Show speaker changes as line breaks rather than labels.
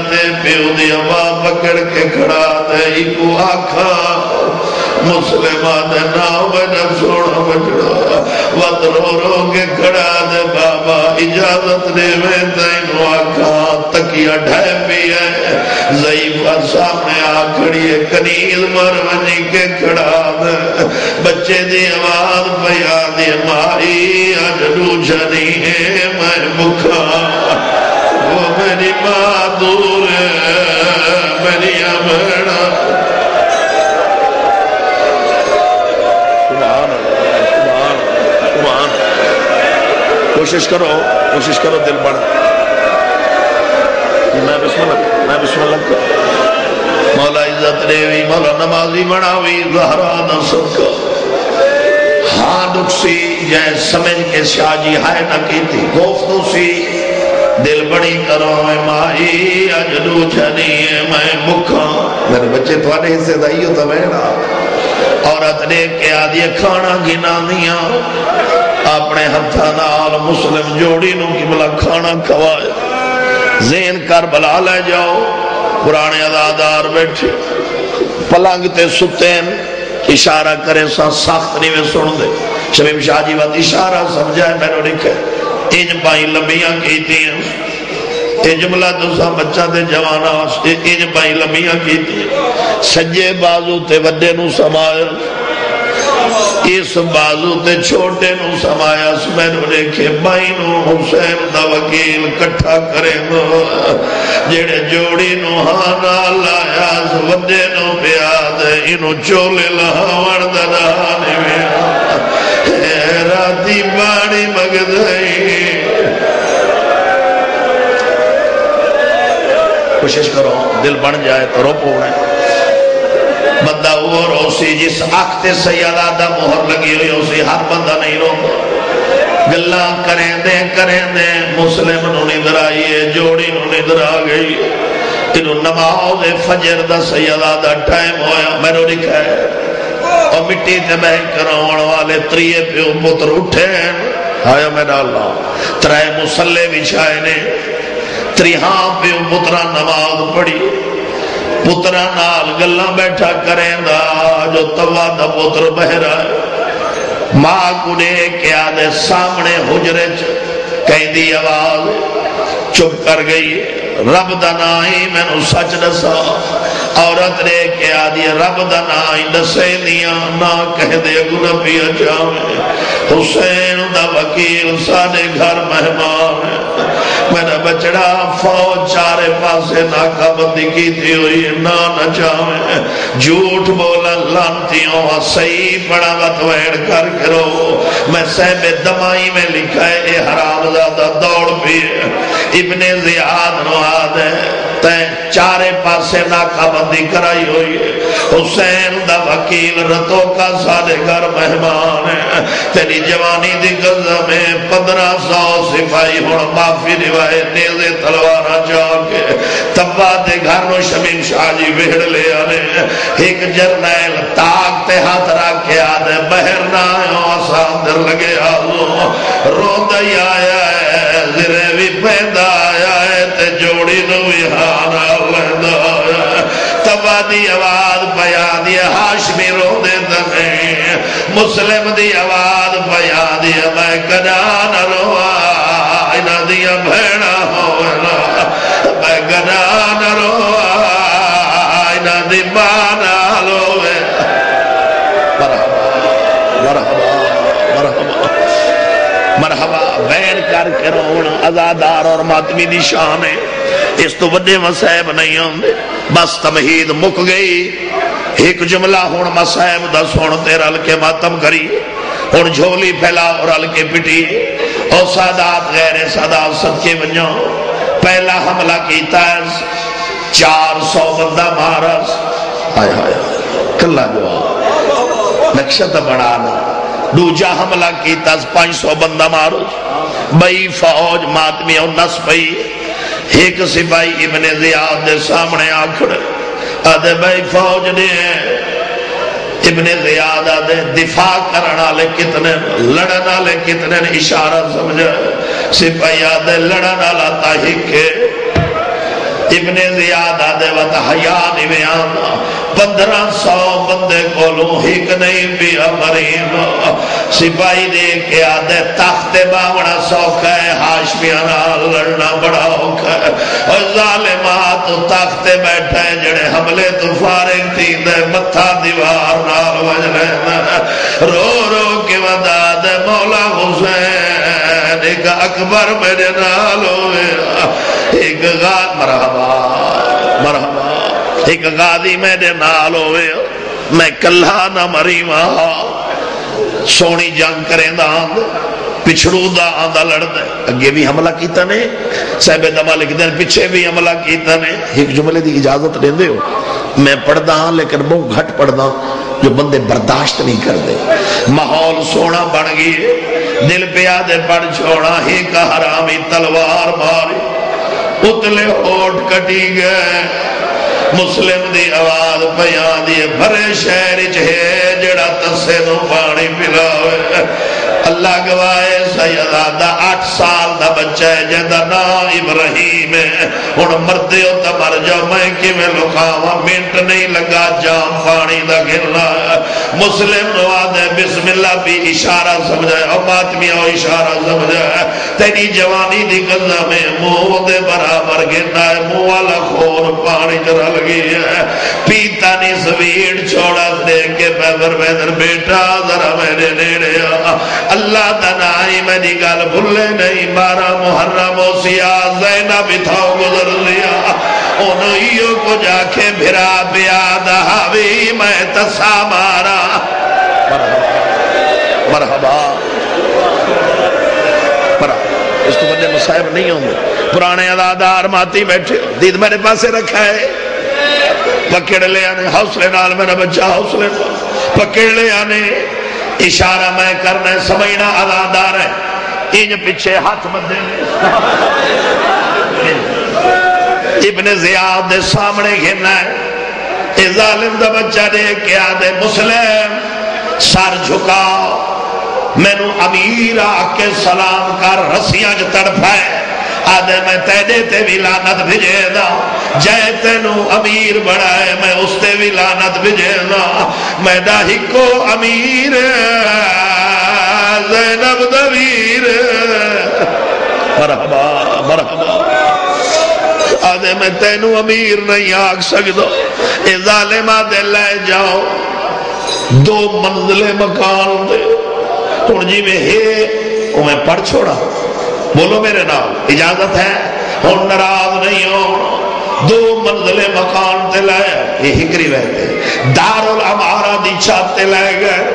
تے پیو دی ماں پکڑ کے کھڑا دے ایکو آکھا مسلمہ دے ناؤ میں سونا بچڑا وقت رو رو کے کھڑا دے بابا اجازت دے میں تینو آکھا تکیہ ڈھائے بھی ہے ضعیفہ سامنے آکھڑی ہے کنیل مر ونی کے کھڑا دے بچے دی آواز پیا دی مائی اجلو جنی ہے میں بکھا وہ میری ماں دور ہے میری امڑا کوشش کرو دل بڑھ میں بسم اللہ مولا عزت ریوی مولا نمازی بڑھاوی زہرا نصر کا ہاں نقصی جائے سمجھ کے شاہ جی ہائے نہ کی تھی گفتو سی دل بڑی کرو میں مائی اجلو چھنی ہے میں بکھا میرے بچے تھوڑے حصے دائی ہوتا میرا عورت نے کیا دیا کھانا گنا دیا اپنے ہتھا نال مسلم جوڑی نو کی بلا کھانا کھوایا زین کربلا لے جاؤ پرانے عزادار بیٹھے پلنگ تے ستین اشارہ کرے سا سخت نہیں میں سن دے شمیم شاہ جی وقت اشارہ سمجھائے میں نے لکھے انج پائیں لمبیاں کیتی ہیں انج ملا تو سا بچہ دے جوانا انج پائیں لمبیاں کیتی ہیں سجے بازو تے وڈے نو سمایا اس بازو تے چھوٹے نو سمایا میں نے دیکھے بائی نو حسین دا وکیل کٹھا کرے دو جیڑے جوڑی نو ہانا لایا وڈے نو پیاد انو چولے لہاوڑ درانے میں راتی باڑی مگدائی کوشش کرو دل بن جائے تو رو پوڑے بندہ وہ روسی جس آخت سیادہ دا مہر لگی ہوئی اسی ہر بندہ نہیں رو گلہ کریں دے مسلم نو ندر آئیے جوڑی نو ندر آگئی انہوں نماز فجر دا سیادہ دا ٹائم ہویا میں نے لکھا ہے اور مٹی تے بہ کراؤن والے تریے پیو پتر اٹھے آیا میرا اللہ ترائے مسلے بچھائے نے تریہاں پیو پترہ نماز پڑھی پترہ نال گلہ بیٹھا کریں دا جو توا دا پتر بہرہ ہے ماں کنے کیا دے سامنے حجرے کہیں دی آواز چپ کر گئی رب دا نائی میں نو سچ دسا عورت نے کیا دی رب دا نائی دسے دیا نا کہہ دے گنہ پیا جاوے حسین دا وکیل ساڑے گھر مہمان ہے میرا بچڑا فوج چارے پاسے ناکہ بندی کی تھی ہوئی نا چاہے جھوٹ بولا لانتیوں صحیح پڑا بتویڑ کر کرو میں صحب دمائی میں لکھا ہے اے حرام زادہ دوڑ پیر ابن زیاد نواد ہے تین چارے پاسے ناکہ بندی کرائی ہوئی ہے حسین دا وکیل رتوں کا سارے گھر مہمان ہے تیری جوانی دی گزہ میں 1500 سپاہی ہونا معافی روائے نیزے تلوارہ جاکے تبا دے گھر نو شمیم شاہ جی بہڑ لے آنے ایک جرنیل تاک تے ہاتھ رکھ کے آدھے بہر نہ آئے آسان در لگے آزو روندہ آیا ہے زرے بھی پیدا آیا ہے تے جوڑی نو ہانا لہدہ آیا ہے تبا دی آواز پیا دی ہاشمی روندے دنے مسلم دی آواز پیا دی میں کجان روا اینا دیا بھیڑا ہونا میں کجان روا اینا دی بانا لوے مرحبا مرحبا مرحبا بین کر کے رونا ازادار اور ماتمی دی شان ہے اس تو بڑے مسائب نہیں ہوں بس تمہید مک گئی ایک جملہ ہون مسائب دا سون تیرا لکے ماتم کری ہون جھولی پھیلا اور لکے پٹی اور سادات غیر سادات صدقے بنجاں پہلا حملہ کیتا ہے 400 بندہ مارس آیا آیا کلا جواب نقشت بڑھانا دوجہ حملہ کیتا ہے 500 بندہ مارس بئی فوج ماتمی اور نس بئی ایک سپاہی ابن زیاد دے سامنے آکھڑے آدھے بھائی فوج نے ابن زیاد آدھے دفاع کرنا لے کتنے لڑنا لے کتنے اشارہ سمجھا سپاہی آدھے لڑنا لاتا ہی کے ابن زیاد آدھے وقت حیا نہیں میں آنا 1500 بندے کولوں ہک نہیں بھی امرین سپاہی دے کے آدھے تخت باوڑا سوکھا ہے ہاشمیاں نال لڑنا بڑا اوکھا ہے اور ظالمات تخت بیٹھا ہے جڑے حملے تو فارغ تھی دے متھا دیوار نال وج رہنا رو رو کے ودا دے مولا حسین ایک اکبر میرے نال ہوئے ایک غاد مرحبا مرحبا ایک غازی میرے نال ہوئے میں کلہ نہ مری ماں سونی جنگ کریں دا آند پچھڑو دا آندہ لڑ دے اگے بھی حملہ کیتا نے صاحب دمہ لکھ دیں پچھے بھی حملہ کیتا نے ایک جملے دی اجازت لیں دے ہو میں پڑھ دا ہاں لیکن بہت گھٹ پڑھ دا جو بندے برداشت نہیں کر دے ماحول سونا بن گئی دل پہ آدھے پڑھ چھوڑا ہی کا حرامی تلوار ماری اتلے ہوٹ کٹی گئے مسلم دی آواز بیان دی بھرے شہر ہے جڑا تسے نو پانی پلاوے اللہ گوائے سیدادہ 8 سال دا بچہ ہے جہاں نام ابراہیم ہے ان مردے ہو تا مر جاؤ میں کی میں لکھاوا منٹ نہیں لگا جام پانی دا گرنا مسلم نوادے بسم اللہ بھی اشارہ سمجھائے اور ماتمیہ اشارہ سمجھائے تیری جوانی دی گزہ میں منہ دے برابر گرنا ہے منہ والا خور پانی جرہ لگی ہے پیتا نہیں سویڑ چھوڑا دے کے بیدر بیٹا ذرا میرے نیڑے اللہ دنائی میں نگال بھلے نہیں 12 محرم و سیاہ زینب تھاو گزر لیا انہیوں کو جا کے بھرا بیاد حاوی میں تسا مارا مرحبا مرحبا اس کو بندے مصائب نہیں ہوں گے پرانے عدادار ماتی بیٹھے دید میرے پاسے رکھا ہے پکڑ لے آنے حوصلے نال میرا بچہ حوصلے پکڑ لے آنے اشارہ میں کرنے سمجھنا عدادار ہے ان پیچھے ہاتھ مدے ابن زیاد دے سامنے گھرنا ہے اے ظالم دا بچہ دے کے آدھے مسلم سر جھکاؤ میں نو امیر آکے سلام کر رسیاں جو تڑپائے آدھے میں تیدے تے بھی لعنت بھجے دا جائے تینو امیر بڑھائے میں اس تے بھی لعنت بھجے دا میں دا ہکو امیر زینب دویر مرحبا مرحبا آدھے میں تینو امیر نہیں آگ سکدو اے ظالمہ دے لے جاؤ 2 منزلے مکان دے تُن جی میں ہے وہ میں پڑھ چھوڑا بولو میرے نام اجازت ہے ہون نراض نہیں ہو 2 منزلے مکان تے لائے یہ ہکری ویتے دار العمارہ دی چھات تے لائے گئے